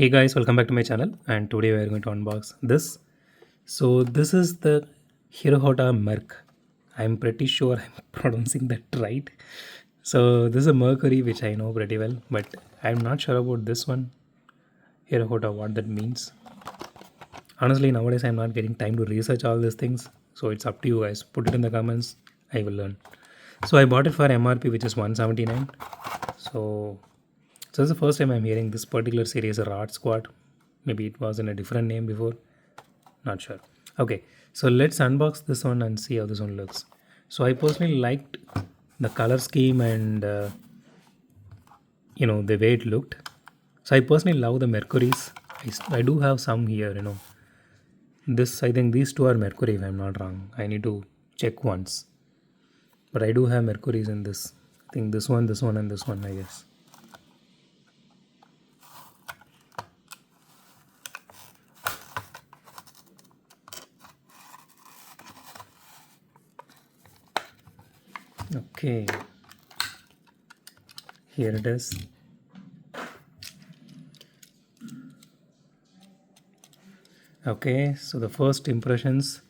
Hey guys, welcome back to my channel, and today we are going to unbox this. So this is the Hirohata Merc. I'm pretty sure I'm pronouncing that right. So this is a Mercury which I know pretty well, but I'm not sure about this one, Hirohata, what that means. Honestly, nowadays I'm not getting time to research all these things, so it's up to you guys. Put it in the comments, I will learn. So I bought it for MRP, which is 179. So this is the first time I'm hearing this particular series, Rat Squad. Maybe it was in a different name before. Not sure. Okay, so let's unbox this one and see how this one looks. So I personally liked the color scheme and the way it looked. So I personally love the Mercuries. I do have some here. This I think these two are Mercury if I'm not wrong. I need to check once. But I do have Mercuries in this. I think this one, and this one, I guess. Okay, here it is. Okay, so the first impressions,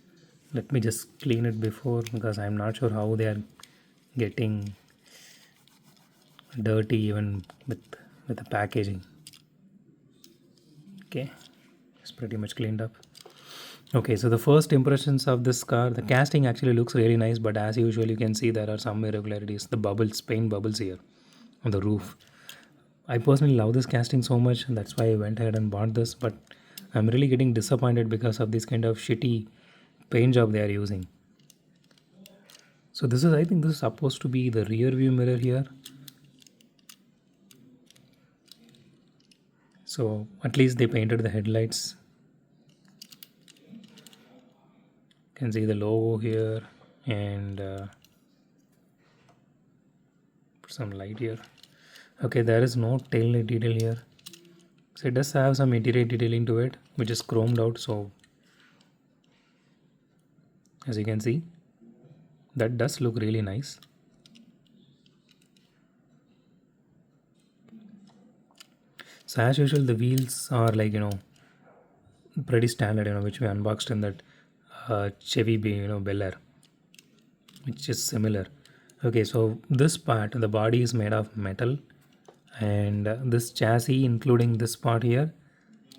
let me just clean it before because I'm not sure how they are getting dirty even with the packaging. Okay, it's pretty much cleaned up. Okay, so the first impressions of this car, the casting actually looks really nice, but as usual you can see there are some irregularities, the bubbles, paint bubbles here on the roof. I personally love this casting so much, and that's why I went ahead and bought this, but I'm really getting disappointed because of this kind of shitty paint job they are using. So this is, I think this is supposed to be the rear view mirror here. So at least they painted the headlights. You can see the logo here and put some light here. Okay, there is no tail light detail here. So it does have some interior detailing to it, which is chromed out. So as you can see, that does look really nice. So as usual, the wheels are like pretty standard, which we unboxed in that Chevy, Bel Air, which is similar. Okay, so this part, the body is made of metal, and this chassis, including this part here,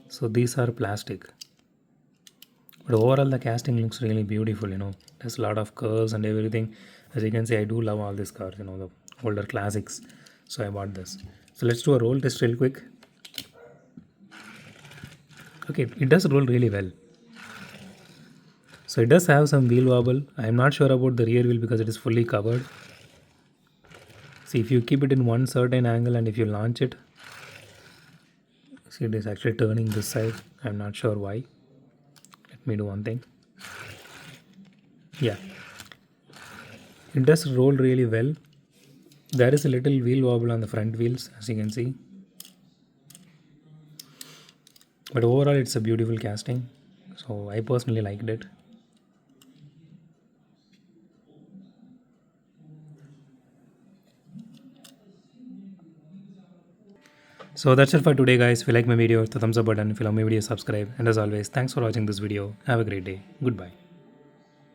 so these are plastic. But overall, the casting looks really beautiful. There's a lot of curves and everything. As you can see, I do love all these cars. The older classics. So I bought this. So let's do a roll test real quick. Okay, it does roll really well. So it does have some wheel wobble. I am not sure about the rear wheel because it is fully covered. See, if you keep it in one certain angle and if you launch it, see, it is actually turning this side. I'm not sure why. Let me do one thing. Yeah, it does roll really well. There is a little wheel wobble on the front wheels, as you can see. But overall, it's a beautiful casting. So I personally liked it. So that's it for today, guys. If you like my video, hit the thumbs up button. If you love my video, subscribe. And as always, thanks for watching this video. Have a great day. Goodbye.